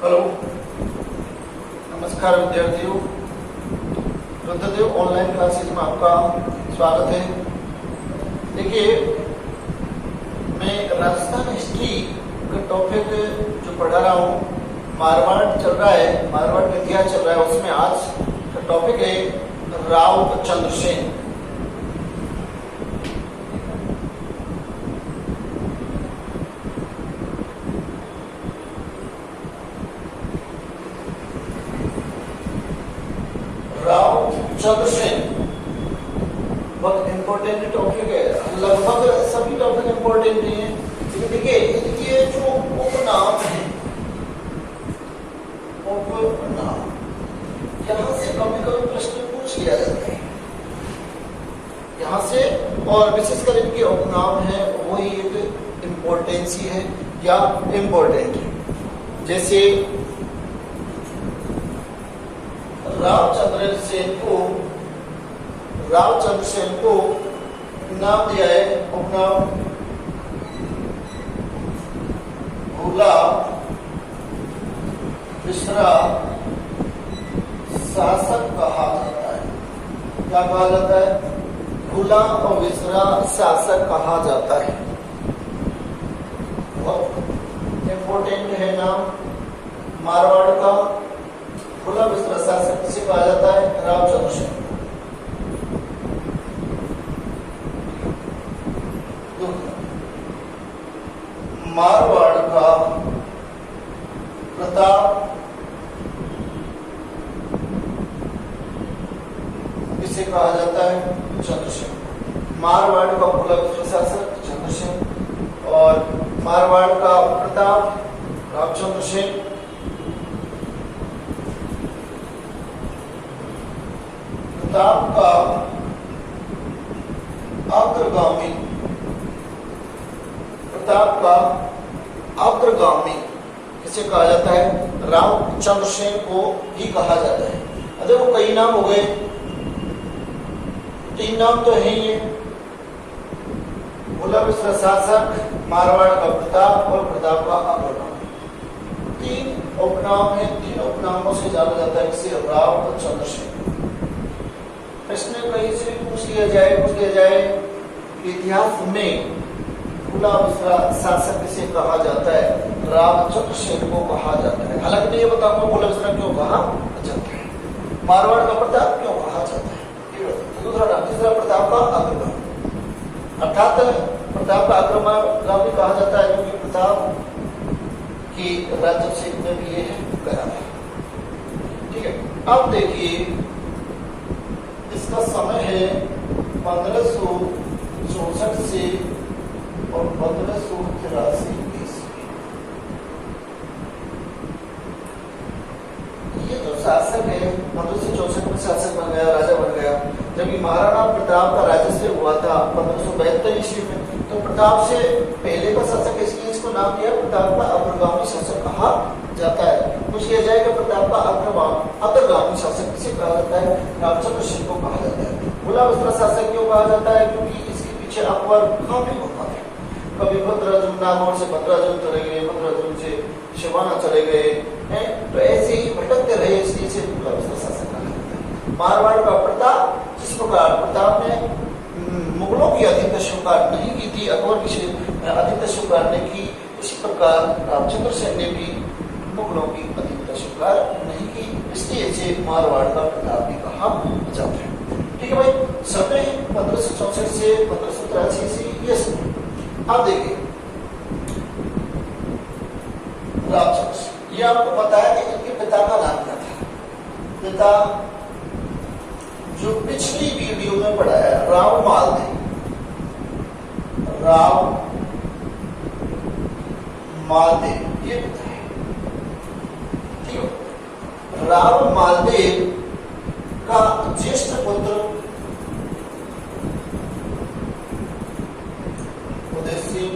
Hello, नमस्कार विद्यार्थियों। Rudradev online classes में आपका स्वागत है। देखिए, मैं राजस्थान हिस्ट्री का टॉपिक जो पढ़ा रहा हूँ, मारवाड़ चल रहा है, मारवाड़ का इतिहास चल रहा है। उसमें आज का टॉपिक है राव चंद्रसेन। राव चंद्रसेन बहुत इम्पोर्टेंट टॉपिक है। लगभग सभी टॉपिक इम्पोर्टेंट नहीं है, लेकिन देखिए इनके जो उपनाम है, उपनाम यहाँ से कभी कभी प्रश्न पूछ लिया जाता है यहाँ से, और विशेषकर इनके उपनाम है वही एक इम्पोर्टेंस ही है या इम्पोर्टेंट है। जैसे रावचंद्र सेन को नाम दिया है, उपनाम भूला विसरा शासक कहा जाता है। क्या कहा जाता है? भूला और विसरा शासक कहा जाता है। बहुत इम्पोर्टेंट है नाम मारवाड़ का। भूला विसरा शासक किसे कहा जाता है? रावचंद्र सेन। मारवाड़ का प्रताप किसे कहा जाता है? चंद्रसेन। मारवाड़ का भूला विसरा शासक चंद्रसेन और मारवाड़ का प्रताप रावचंद्र सेन। प्रताप का अग्रगामी किसे कहा जाता है? रावचंद्र सेन को ही कहा जाता है। देखो कई नाम हो गए, 3 नाम तो है ही। भूला विसरा शासक, मारवाड़ का प्रताप और प्रताप का अग्रगामी। 3 उपनाम है। 3 उपनामों से जाना जाता है किसे? रावचंद्र सेन। प्रश्न कहीं से पूछ लिया जाए इतिहास में भूला विसरा शासक किसे कहा जाता है? रावचंद्र सेन को कहा जाता है। हालांकि मैं ये बताऊंगा भूला विसरा क्यों कहा जाता है, मारवाड़ का प्रताप क्यों कहा जाता है। दूसरा नाम, तीसरा प्रताप का अग्रगामी, अर्थात प्रताप का अग्रगामी कहा जाता है क्योंकि प्रताप की राज्याभिषेक में भी ये करा है। ठीक है, अब देखिए इसका समय है 1564 से और 1583 ईस्वी। ये जो शासक है 1564 में शासक बन गया, राजा बन गया। जब महाराणा प्रताप का राजस्व हुआ था 1572 ईस्वी में, तो प्रताप से पहले का शासक, इसलिए इसको नाम दिया प्रताप का अग्रगामी शासक कहा जाता है। कुछ किया जाएगा प्रताप का अग्रगामी शासक किसे कहा जाता है? रावचंद्र सेन को कहा जाता है। भूला विसरा शासक क्यों कहा जाता है? क्योंकि इसके पीछे अकबर काफी होता है। कभी भद्राजुम नागौर से भद्राजुम चले गए, भद्राजुम से शिवाना चले गए हैं, तो ऐसे ही भटकते रहे, इसलिए इसे भूला विसरा शासक कहा जाता है। मारवाड़ का प्रताप, जिस प्रकार प्रताप ने मुगलों की अधीनता स्वीकार नहीं की थी, अकबर की अधीनता स्वीकार नहीं की, इसी प्रकार रावचंद्र सेन ने भी मुगलों की अधीनता स्वीकार नहीं की, इसलिए इसे मारवाड़ का प्रताप भी कहा जाता है। ठीक है भाई, समय 1564 से 1583 से ये समय। अब देखिए रावचंद्र, ये आपको पता है कि इनके पिता का नाम क्या था? पिता जो पिछली वीडियो में पढ़ाया, राव मालदेव। राव मालदेव ये पिता है। ठीक है, राव मालदेव का ज्येष्ठ पुत्र उदयसिंह,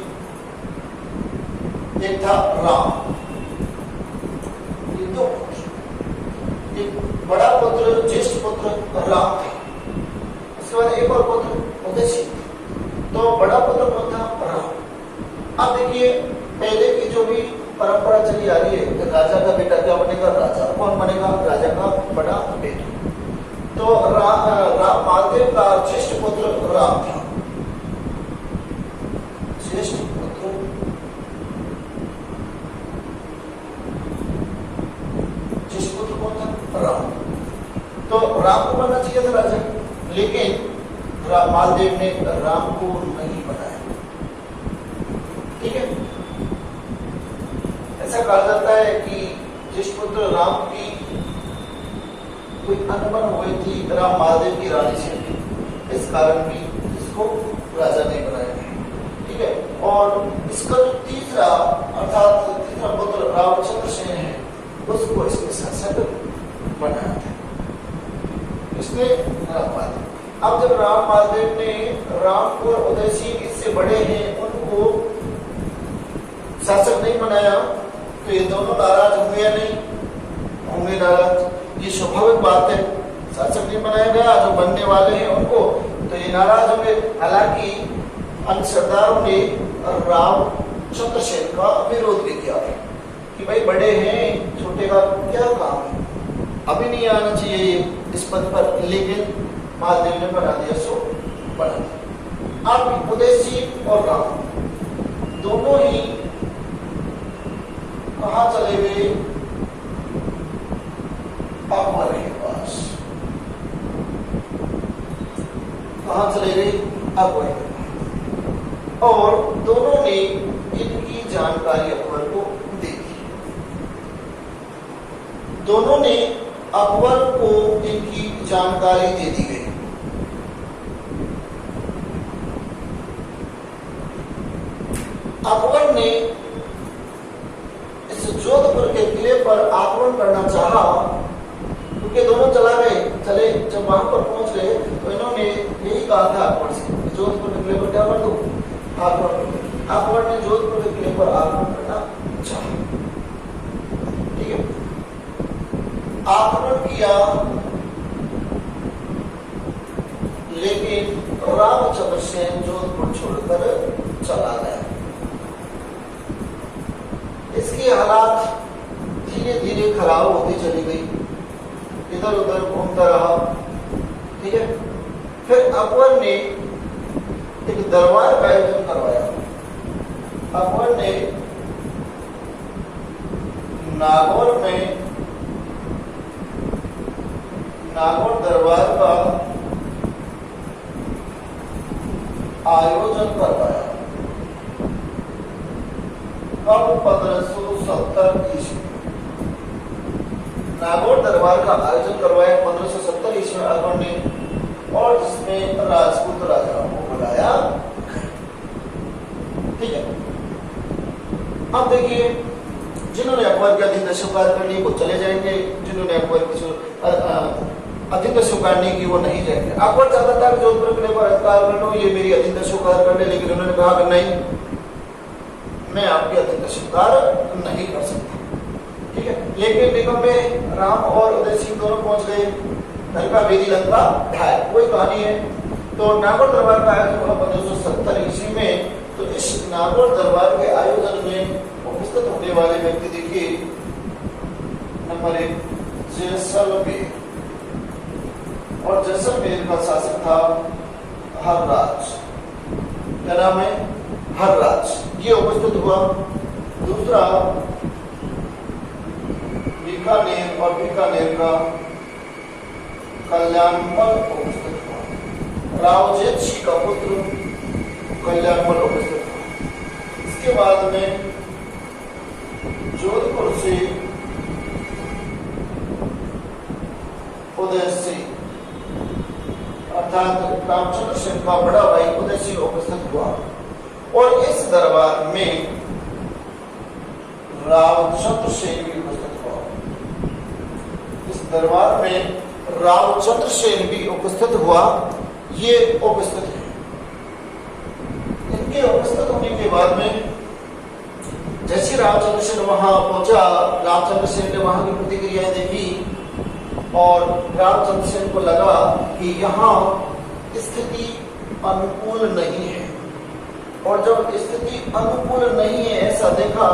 एक था राम। ये 2 पुत्र, एक बड़ा पुत्र ज्येष्ठ पुत्र राम थे, उसके बाद एक और पुत्र उदयसिंह। तो बड़ा पुत्र कौन था? राम। अब देखिए पहले की जो भी परंपरा चली आ रही है, राजा का बेटा क्या बनेगा? राजा। कौन बनेगा? राजा का बड़ा बेटा। तो महादेव का ज्येष्ठ पुत्र राम था। ज्येष्ठ पुत्र कौन था? राम। तो राम को बनना चाहिए था राजा, लेकिन मालदेव ने राम को नहीं बनाया। ठीक है, ऐसा कहा जाता है कि ज्येष्ठ पुत्र राम की कोई अनबन हुई थी राम महादेव की रानी से, इस कारण भी इसको राजा नहीं बनाया। ठीक है, और इसका जो तीसरा पुत्र रामचंद्र सेन है, उसको इसके शासक बनाया था, इसने राम महादेव। अब जब राम महादेव ने राम और उदय सिंह इससे बड़े हैं, उनको शासक नहीं बनाया, तो ये दोनों नाराज होंगे या नहीं? होंगे नाराज, ये स्वाभाविक बात है। शासक नहीं बनाया गया, जो बनने वाले हैं उनको, तो ये नाराज होंगे। हालांकि अन्य सरदारों ने रामचंद्र सेन का विरोध भी किया कि भाई बड़े हैं, छोटे का क्या काम है, अभी नहीं आना चाहिए इस पद पर, लेकिन महादेव ने बना दिया, सो बना दिया। अब उदय सिंह और राम दोनों ही कहाँ चले गए? अकबर के पास। कहाँ चले गए? अकबर के पास। और दोनों ने इनकी जानकारी अकबर को दे दी। दोनों ने अकबर को इनकी जानकारी दे दी गई। अकबर ने इस जोधपुर के किले पर आक्रमण करना चाहा, क्योंकि दोनों चले जब वहां पर पहुंच गए तो इन्होंने यही कहा था अकबर से, जोधपुर के किले पर क्या कर दो? आक्रमण। अकबर ने जोधपुर के किले पर आक्रमण करना चाहा। ठीक है, आक्रमण किया, लेकिन रामचंद्र सेन जोधपुर छोड़कर चला गया। इसकी हालात धीरे धीरे खराब होती चली गई, इधर उधर घूमता रहा। ठीक है, फिर अकबर ने एक दरबार का आयोजन करवाया। अकबर ने नागौर दरबार का आयोजन करवाया। अब 1570 ईस्वी नागौर दरबार का आयोजन करवाया 1570 ईस्वी में अकबर ने, और जिसमें राजपूत राजाओं को बुलाया। ठीक है, अब देखिए, जिन्होंने अकबर की अधीनता स्वीकार करनी वो चले जाएंगे, जिन्होंने अकबर की अधीनता स्वीकार नहीं की वो नहीं जाएंगे। अकबर चाहता था कि जोधपुर किले पर अधिकार कर लो, ये मेरी अधीनता स्वीकार कर ले, लेकिन उन्होंने कहा कि नहीं, मैं आपकी अधीनता स्वीकार नहीं कर सकता। ठीक है, लेकिन निगम में राम और उदय सिंह दोनों पहुंच गए। लंका बेदी लंका ढाई, कोई कहानी है। तो नागौर दरबार का आयोजन हुआ 1570 ईस्वी में। तो इस नागौर दरबार के आयोजन में उपस्थित होने वाले व्यक्ति देखिए, नंबर 1 जैसलमेर, और जैसलमेर का शासक था हर्राज। क्या नाम है? हर्राज, ये उपस्थित हुआ। दूसरा बीकानेर, और बीकानेर का कल्याणमल उपस्थित हुआ। रावजेत सिंह का पुत्र कल्याणमल उपस्थित हुआ। इसके बाद में जोधपुर से उदय सिंह अर्थात रामचंद्र सेन का बड़ा भाई उदय सिंह उपस्थित हुआ, और इस दरबार में रामचंद्र सेन भी उपस्थित हुआ। इस दरबार में रामचंद्र सेन भी उपस्थित हुआ। ये उपस्थित है। इनके उपस्थित होने के बाद में जैसे रामचंद्र सेन वहां पहुंचा, रामचंद्र सेन ने वहां की प्रतिक्रियाएं देखी, और रामचंद्र सेन को लगा कि यहाँ स्थिति अनुकूल नहीं है। और जब स्थिति अनुकूल नहीं है ऐसा देखा,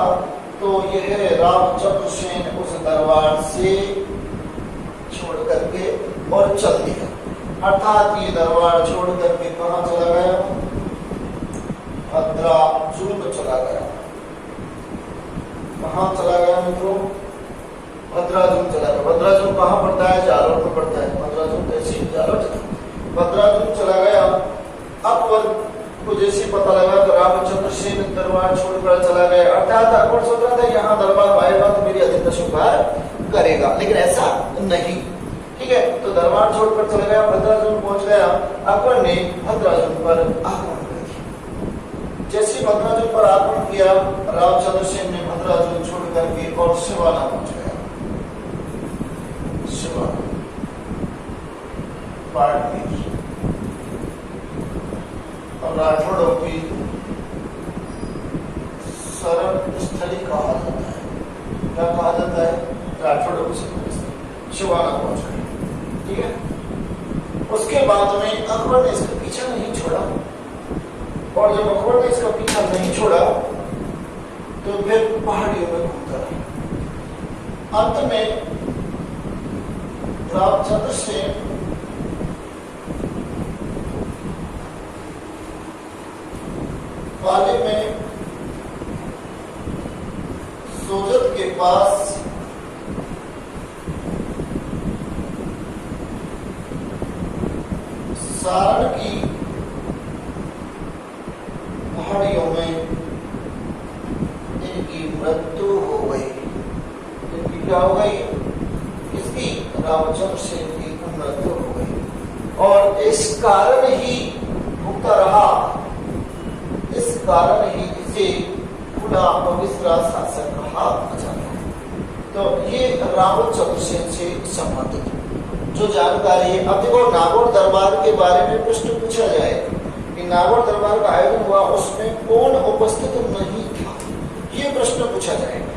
तो यह रामचंद्रसेन उस दरबार से छोड़ करके और चल दिया, अर्थात ये दरबार छोड़ करके कहाँ चला गया? भद्राचल में चला गया। कहाँ चला गया मित्रों? भद्राचल चला गया। भद्राचल कहाँ पड़ता है? जालोर में पड़ता है। भद्राचल तहसील जालोर, भद्राचल चला गया। अकबर को जैसे पता लगा तो रामचंद्रसेन दरबार छोड़कर चला गया, अर्थात अकबर सोच रहा था यहाँ दरबार आएगा तो मेरी अधीनता स्वीकार करेगा, लेकिन ऐसा नहीं। ठीक है, तो दरबार छोड़कर चला गया, भद्राचल पहुंच गया। अकबर ने भद्राचल पर आक्रमण कर दिया। जैसे भद्राचल पर आक्रमण किया, रामचंद्रसेन ने भद्राचल छोड़ करके और शिवाना पहुंच गया। शिवाना बाड़मेर और राठौड़ों की शरण स्थली कहा जाता है। क्या कहा जाता है? राठौड़ों की शरण स्थली। शिवाना पहुंच गए। ठीक है, उसके बाद में अकबर ने इसका पीछा नहीं छोड़ा, और जब अकबर ने इसका पीछा नहीं छोड़ा तो फिर पहाड़ियों में घूमता रहा। अंत में रामचंद्रसेन पाली में सोजत के पास सारण की पहाड़ियों में इनकी मृत्यु हो गई। इनकी क्या हो गई? इसकी रामचंद्रसेन की मृत्यु हो गई, और इस कारण ही भुगता रहा। इस कारण ही इसे खुला पवित्र शासक कहा जाता है। तो ये रामचंद्रसेन से संबंधित जो जानकारी है। अब देखो, नागौर दरबार के बारे में प्रश्न पूछा जाए कि नागौर दरबार का आयोजन हुआ, उसमें कौन उपस्थित नहीं था, ये प्रश्न पूछा जाएगा।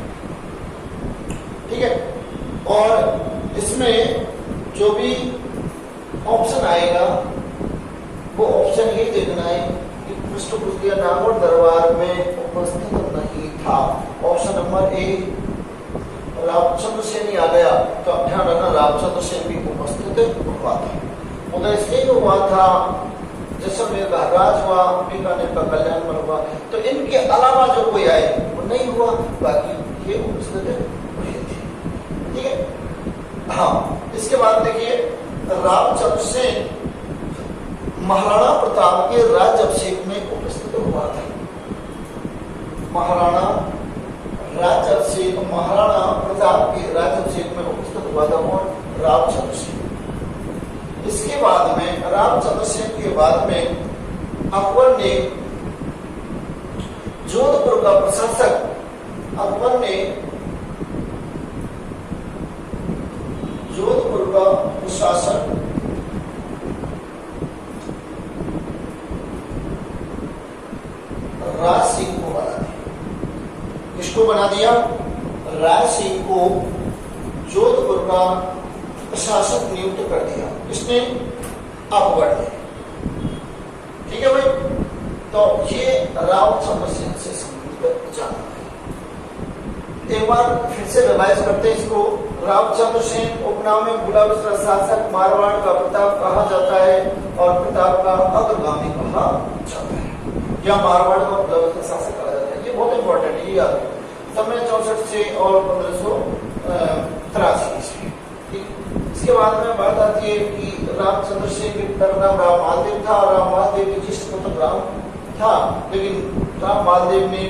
ठीक है, और इसमें जो भी ऑप्शन आएगा वो ऑप्शन ये देखना है कि प्रश्न पूछ दिया नागौर दरबार में उपस्थित नहीं था। ऑप्शन नंबर ए रामचंद्रसेन ही आ गया, तो अब ध्यान रखना रामचंद्रसेन भी उपस्थित हुआ था। उदय सिंह हुआ था, जैसलमेर का राज हुआ, बीकानेर का कल्याण हुआ। तो इनके अलावा जो कोई आए वो नहीं हुआ, बाकी ये उपस्थित हुए थे। ठीक है, हाँ। इसके बाद देखिए, रामचंद्रसेन महाराणा प्रताप के राज्याभिषेक में उपस्थित हुआ था। महाराणा प्रताप के राज्याभिषेक में उपस्थित हुआ था और रामचंद्रसेन। इसके बाद में रामचंद्रसेन के बाद में अकबर ने जोधपुर का प्रशासक राज सिंह को बना दिया। किसको बना दिया? राज सिंह को जोधपुर का प्रशासक नियुक्त कर दिया। किसने? अकबर ने। ठीक है भाई, तो ये रामचंद्रसेन से संबंधित जानना है। एक बार फिर से रिवाइज करते हैं इसको। रामचंद्रसेन उपनाम में भूला विश्रा शासक, मारवाड़ का प्रताप कहा जाता है और प्रताप का अग्रगामी कहा जाता है, या मारवाड़ का भूला विश्रा शासक कहा जाता है। ये बहुत इंपॉर्टेंट है, ये याद रखो। समय 64 से और 1583 ईस्वी। इसके बाद में बात आती है कि रामचंद्रसेन के पिता का नाम राम मालदेव था और राम मालदेव के ज्येष्ठ पुत्र राम था, लेकिन राम मालदेव ने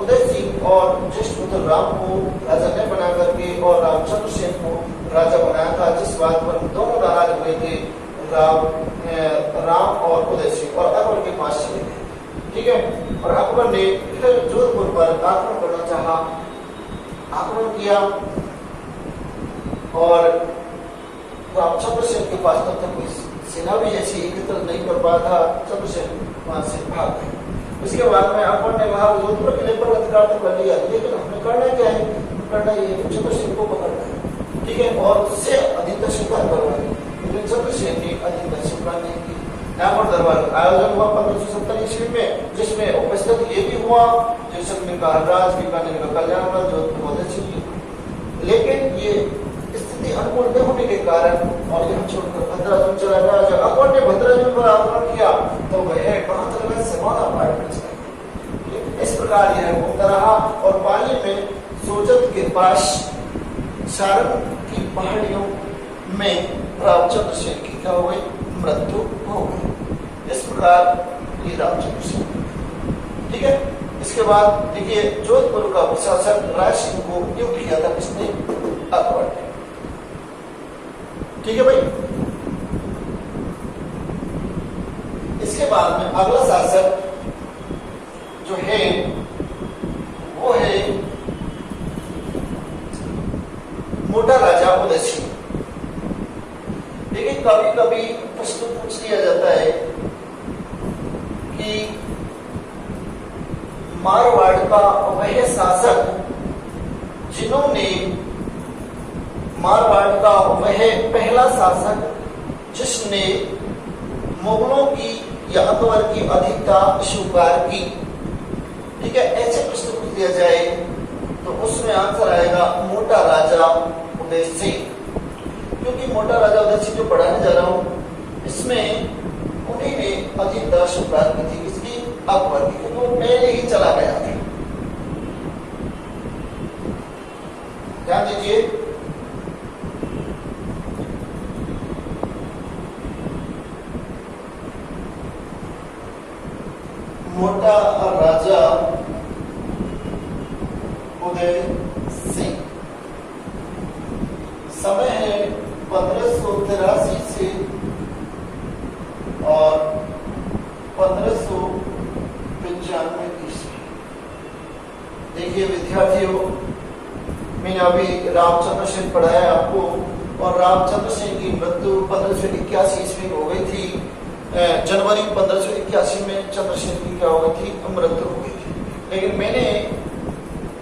उदय सिंह और ज्येष्ठ पुत्र राम को राजा ने बना करके और रामचंद्रसेन को राजा बनाया था, जिस बात पर दोनों नाराज हुए थे, राम और उदय सिंह, और अकबर के पास चले गए। ठीक है, और अकबर ने फिर जोधपुर पर आक्रमण करना चाहा, आक्रमण किया और रामचंद्रसेन के पास तब तक कोई सेना भी ऐसी एकत्र नहीं कर पाया था। चंद्रसेन वहां से भाग गए। उसके बाद में अकबर ने कहा जोधपुर किले पर अधिकार तो कर लिया, लेकिन हमें करना क्या है? करना ये चंद्रसेन को पकड़ना है। ठीक है, और उससे अधीनता स्वीकार करवाई, लेकिन चंद्रसेन ने अधीनता स्वीकार नहीं की। नागौर दरबार का आयोजन हुआ 1570 ईस्वी में, जिसमें उपस्थित ये भी हुआ जो शीर्षक में कहा राज, बीकानेर का कल्याण राज, जोधपुर ओदैसी। लेकिन ये स्थिति अनुकूल न होने के कारण और यह छोड़कर भद्राजुल चला गया। जब अकबर ने भद्राजुल पर आक्रमण किया तो वह कहां चला गया? सिमौना अपार्टमेंट चला गया। इस प्रकार यह घूमता रहा और पाली में सोजत के पास सारण की पहाड़ियों में रामचंद्र सेन की क्या हो गई? मृत्यु हो गई। इस प्रकार ये रामचंद्र सेन, ठीक है। इसके बाद देखिए जोधपुर का प्रशासन राय सिंह को नियुक्त किया था किसने? अकबर ने, ठीक है भाई। इसके बाद में अगला शासक जो है वो है मोटा राजा उदयसिंह। लेकिन कभी कभी प्रश्न पूछ लिया जाता है कि मारवाड़ का वह शासक जिन्होंने मारवाड़ का वह पहला शासक जिसने मुगलों की या अकबर की अधिकता स्वीकार की, ठीक है, ऐसे प्रश्न पूछ दिया जाए तो उसमें आंसर आएगा मोटा राजा उदय सिंह। क्योंकि मोटा राजा उदय सिंह जो पढ़ाने जा रहा हूं इसमें उन्हीं ने अधिकता स्वीकार की थी, किसकी? अकबर की, क्योंकि वो पहले ही चला गया था। ध्यान दीजिए, मोटा राजा उदय सिंह, समय है 1583 से और 1595 ईस्वी। देखिए विद्यार्थियों, मैंने अभी रामचंद्र सेन पढ़ाया आपको और रामचंद्र सेन की मृत्यु 1581 ईस्वी में हो गई थी। जनवरी 1581 में चंद्रसेन की क्या हो गई थी? मृत्यु हो गई थी। लेकिन मैंने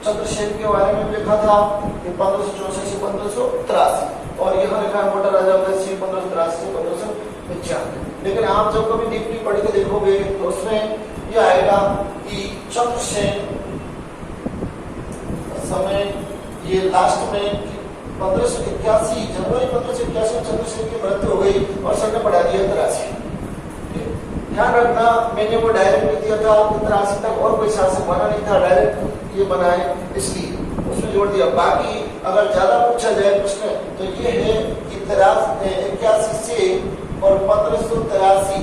चंद्रसेन के बारे में लिखा था कि 1564 से 1583 और यह लिखा है मोटा राजा उदय सिंह 1583 से 1595। लेकिन आप जब कभी डीपली पढ़ के देखोगे तो उसमें यह आएगा कि चंद्रसेन समय ये लास्ट में 1581 जनवरी 1581 में चंद्रसेन की मृत्यु हो गई और सर ने बढ़ा दिया 83। ध्यान रखना, मैंने वो डायरेक्ट लिख दिया था 83 तक और कोई शासक बना नहीं था, डायरेक्ट ये बना है इसलिए उसमें जोड़ दिया। बाकी अगर ज्यादा पूछा जाए प्रश्न तो ये है कि 81 से और 1583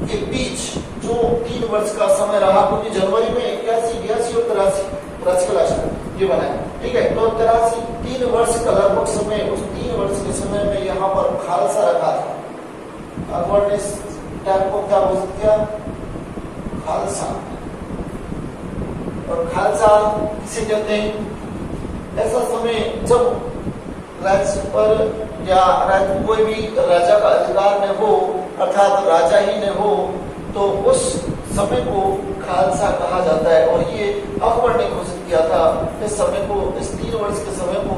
के बीच जो 3 वर्ष का समय रहा, क्योंकि जनवरी में 81, 82 और 83 का लास्ट ये बना है, ठीक है। तो 83 3 वर्ष का लगभग समय, उस 3 वर्ष के समय में यहाँ पर खालसा रखा था। अकबर ने इस टाइम को क्या घोषित किया? खालसा। और खालसा किसे कहते हैं? ऐसा समय जब राज्य पर या कोई भी राजा का अधिकार न हो, अर्थात राजा ही न हो, तो उस समय को खालसा कहा जाता है। और ये अकबर ने घोषित किया था इस समय को, इस 3 वर्ष के समय को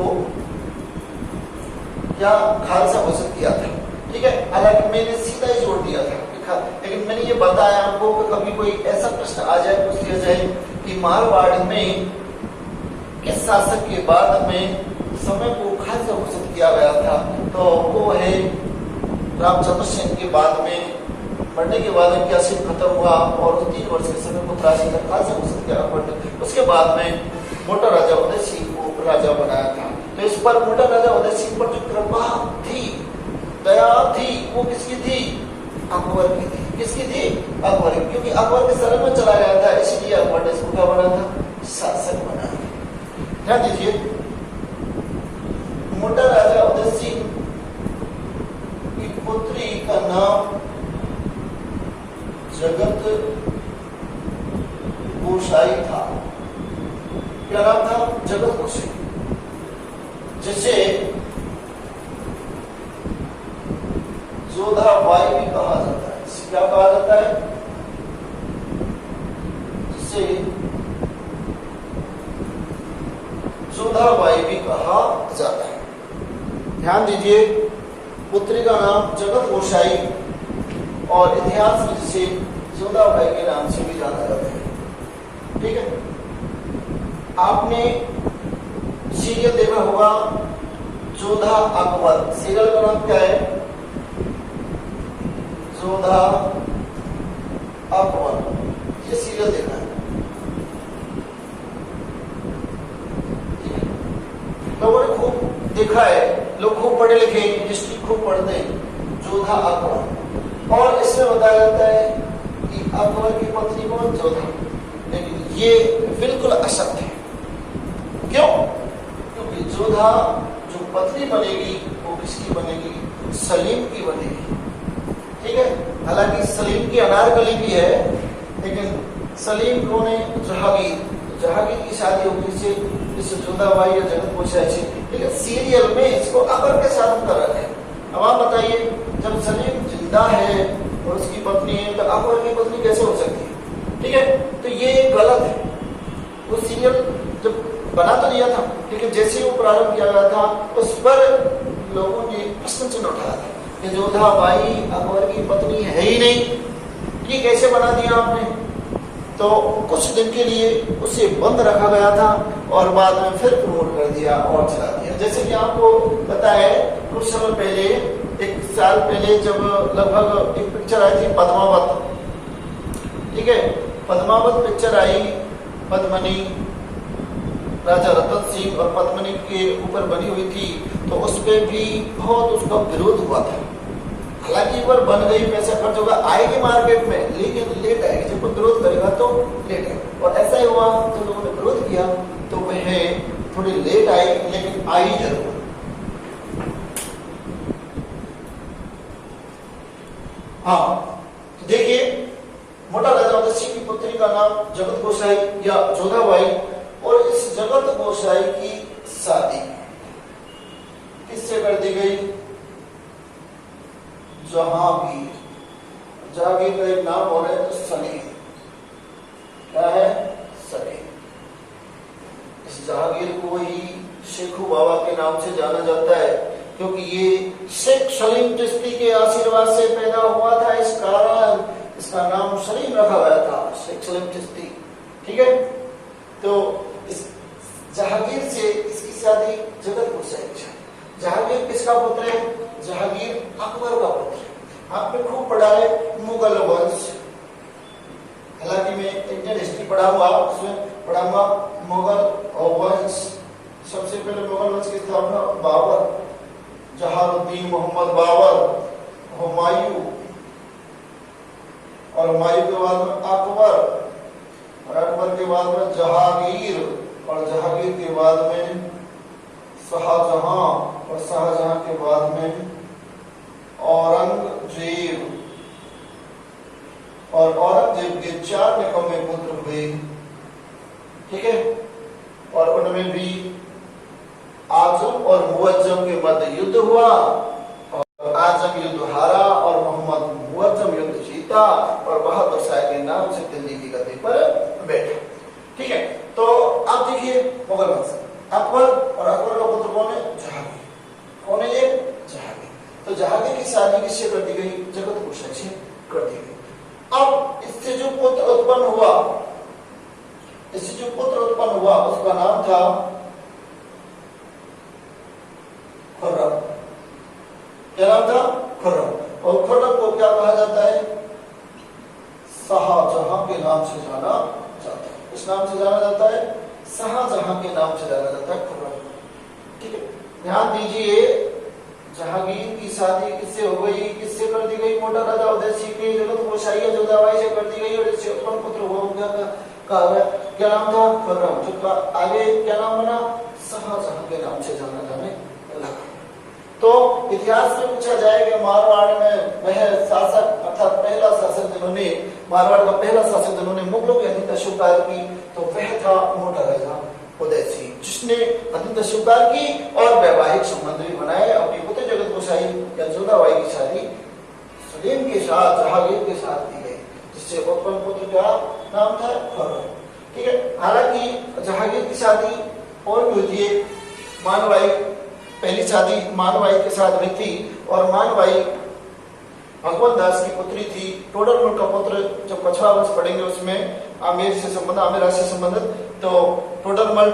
क्या खालसा घोषित किया था, ठीक है। हालांकि मैंने सीधा ही जोड़ दिया था लिखा, लेकिन मैंने ये बताया आपको कि कभी कोई ऐसा प्रश्न आ जाए, पूछ लिया जाए कि मारवाड़ में किस शासक के बाद में समय को खालसा घोषित किया गया था, तो वो है रामचंद्र सेन के बाद में, मरने के बाद 81 खत्म हुआ और 3 वर्ष के समय को 83 तक खालसा घोषित किया अकबर ने। उसके बाद में मोटा राजा उदय सिंह को राजा बनाया था। तो इस पर मोटा राजा उदय सिंह पर जो कृपा थी, दया थी, वो किसकी थी? अकबर की थी। किसकी थी? अकबर की, क्योंकि अकबर के शरण में चला गया था, इसलिए अकबर ने इसको क्या बना था? शासक बना। ध्यान दीजिए, मोटा राजा उदय सिंह की पुत्री का नाम जगत गोसाई था। क्या नाम था? जगत गोसाई, जिसे जोधाबाई भी कहा जाता है। क्या कहा जाता है? जिसे जोधाबाई भी कहा जाता है। ध्यान दीजिए, पुत्री का नाम जगत गोसाई और इतिहास में जिसे जोधाबाई के नाम से भी जाना जाता है। ठीक है। आपने सीरियल देखा होगा जोधा अकबर, सीरियल का नाम क्या है? जोधा अकबर, ये सीरियल देखा है। लोगों ने खूब देखा है, लोग खूब पढ़े लिखे, हिस्ट्री खूब पढ़ते हैं। जोधा अकबर, और इसमें बताया जाता है कि अकबर की पत्नी कौन? जोधा। लेकिन ये बिल्कुल असत्य है। क्यों? क्योंकि जोधा जो पत्नी बनेगी वो किसकी बनेगी? सलीम की बनेगी। ठीक है। हालांकि सलीम की अनारकली भी है, लेकिन सलीम कौन है? जहांगीर। जहांगीर की शादी होगी इससे, इस जोधाबाई या जगत गोसाई से। लेकिन सीरियल में इसको अकबर के साथ कर रहे हैं। अब आप बताइए, जब सलीम जिंदा है और उसकी पत्नी है, तो अकबर की पत्नी कैसे हो सकती है? ठीक है, तो ये गलत है। वो सीरियल जब बना तो दिया था, लेकिन जैसे ही वो प्रारंभ किया गया था उस पर लोगों ने प्रश्न चिन्ह उठाया था कि जोधाबाई अकबर की पत्नी है ही नहीं, ये कैसे बना दिया आपने? तो कुछ दिन के लिए उसे बंद रखा गया था और बाद में फिर प्रमोट कर दिया और चला दिया। जैसे कि आपको पता है, कुछ समय पहले, 1 साल पहले, जब लगभग एक पिक्चर आई थी पद्मावत। ठीक है, पद्मावत पिक्चर आई, पद्मनी, राजा रतन सिंह और पद्मनी के ऊपर बनी हुई थी, तो उस पर भी बहुत उसका विरोध हुआ था। हालांकि एक बार बन गई, पैसा खर्च होगा, आएगी मार्केट में, लेकिन लेट आएगी। जब कोई विरोध करेगा तो लेट आएगी, और ऐसा ही हुआ। तो लोगों ने विरोध किया तो वह थोड़ी लेट आई, लेकिन आई जरूर। हाँ, तो देखिए, मोटा राजा उदय सिंह की पुत्री का नाम जगत गोसाई या जोधाबाई, और इस जगत गोसाई की शादी किससे कर दी गई? जहांगीर। जहांगीर का एक नाम और है तो सलीम। क्या है? सलीम। इस जहांगीर को ही शेखू बाबा के नाम से जाना जाता है, क्योंकि ये शेख सलीम चिश्ती के आशीर्वाद से पैदा हुआ था। इस कारण इसका नाम सलीम रखा गया था, शेख सलीम चिश्ती। ठीक है, तो इस जहांगीर से इसकी शादी जगत गोसाई से। जहांगीर किसका पुत्र है? जहांगीर अकबर का पुत्र है। आपने खूब पढ़ा है मुगल वंश। हालांकि मैं इंडियन हिस्ट्री पढ़ा हुआ, उसमें पढ़ा हुआ मुगल वंश। सबसे पहले मुगल वंश की स्थापना बाबर, जहारुद्दीन मोहम्मद बाबर, हुमायूं, और हुमायूं के बाद में अकबर, और अकबर के बाद में जहांगीर, और जहांगीर के बाद में शाहजहां, और शाहजहां के बाद में औरंगजेब, और औरंगजेब के 4 निकम्मे पुत्र हुए। ठीक है, और उनमें भी आजम और मुअज्जम के मध्य युद्ध हुआ, और आजम युद्ध हारा और मोहम्मद मुअज्जम युद्ध जीता, और बहादुर शाह के नाम से दिल्ली की गद्दी पर बैठा। ठीक है, तो आप देखिए मुगल वंश, अकबर, और अकबर का पुत्र कौन है? जहांगीर। कौन है ये? जहांगीर। तो जहांगीर की शादी किससे कर दी गई? जगत गोसाई से कर दी गई। अब इससे जो पुत्र उत्पन्न हुआ, उसका नाम था खुर्रम। क्या नाम था? खुर्रम। और खुर्रम को क्या कहा जाता है? शाहजहां के नाम से जाना जाता है। इस नाम से जाना जाता है, शाहजहां के नाम से जाना जाता है, खुर्रम। ठीक है, ध्यान दीजिए, जहांगीर की शादी किससे हो गई? किससे कर दी गई? मोटा राजा उदय सिंह की जगत गोसाई या जोधाबाई से कर दी गई, और इससे उत्पन्न पुत्र हुआ क्या नाम था? खुर्रम। जो आगे क्या नाम बना? शाहजहां के नाम से जाना जाने लगा। तो इतिहास में पूछा जाए कि मारवाड़ में वह शासक, अर्थात पहला शासक जिन्होंने, मारवाड़ का पहला शासक जिन्होंने मुगलों की अधीनता स्वीकार की, तो वह था मोटा राजा उदय सिंह, जिसने अधीनता स्वीकार की और वैवाहिक संबंध भी बनाए। अपनी पुत्र जगत गोसाई या जोधाबाई की शादी सलीम के साथ, जहांगीर के साथ की गई, जिससे उत्पन्न पुत्र का नाम था खुर्रम। ठीक है, हालांकि जहांगीर की शादी और भी होती है। मानबाई, पहली शादी मानबाई के साथ हुई थी, और मानबाई भगवान दास की पुत्री थी। टोडरमल का पुत्र, जब कछवा वंश पढ़ेंगे उसमें आमेर से संबंध, आमेर राशि से संबंधित, तो टोडरमल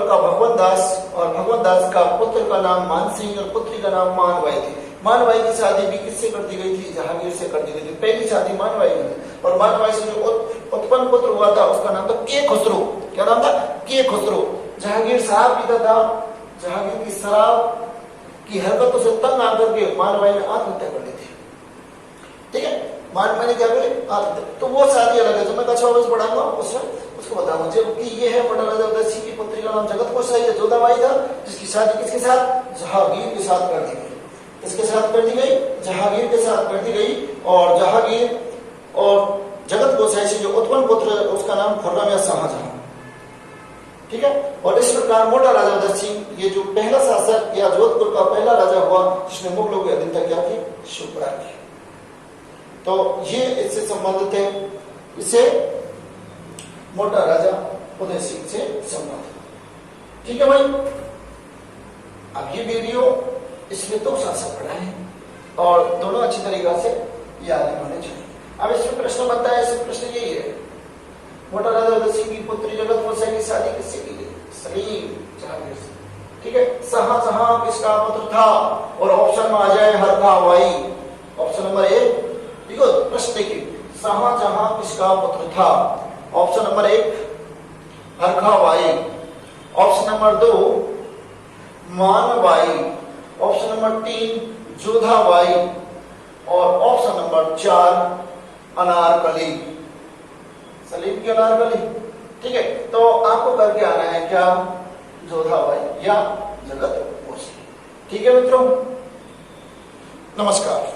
का भगवान दास, और भगवान दास का पुत्र का नाम मानसिंह और पुत्री का नाम मानबाई थी। मानबाई की शादी भी किससे कर दी गई थी? जहांगीर से कर दी गई थी। पहली शादी मानबाई की थी, और मानबाई से जो उत्पन्न पुत्र हुआ था उसका नाम था के खुसरो। क्या नाम था? के खुसरो। जहांगीर शराब पीता था। जहांगीर की शराब की हरकतों से तंग आकर के मानबाई ने आत्महत्या कर ली थी। ठीक है, मानबाई ने क्या करे? आत्महत्या। तो वो शादी अलग है, जो मैं कछवा वंश पढ़ाऊंगा उसको बताऊंगा। जबकि ये है मोटा राजा उदय सिंह की पुत्री का नाम जगत कोषाई है, जोधाबाई था, जिसकी शादी किसके साथ? जहांगीर के साथ कर दी गई। किसके साथ कर दी गई? जहांगीर के साथ कर दी गई। और जहांगीर और जगत गोसाई से जो उत्पन्न पुत्र है उसका नाम खुर्रम या शाहजहां। ठीक है, और इस प्रकार मोटा राजा उदय सिंह ये जो पहला शासक या जोधपुर का पहला राजा हुआ जिसने मुगलों की अधीनता क्या की? स्वीकार की। तो ये इससे संबंधित है, इसे मोटा राजा उदय सिंह से संबंधित। ठीक है भाई, अब ये वीडियो इसमें दो शासक पढ़ा है और दोनों अच्छी तरीका से याद होने चाहिए। अब इसमें प्रश्न बनता है, इसमें प्रश्न यही है, मोटा राजा उदय सिंह की पुत्री जगत गोसाई की शादी किससे की गई? सलीम जहांगीर से। ठीक है, शाहजहां किसका पुत्र था? और ऑप्शन में आ जाए हरखावाई। ऑप्शन नंबर 1 देखो, प्रश्न देखिए, शाहजहां किसका पुत्र था? Option number 1 Harkhabai, option number 2 Manbai, option number 3 Jodhabai, और ऑप्शन नंबर 4 अनारकली। सलीम की अनारकली। ठीक है, तो आपको करके आना है क्या? जोधाबाई या जगत गोसाई। ठीक है मित्रों, नमस्कार।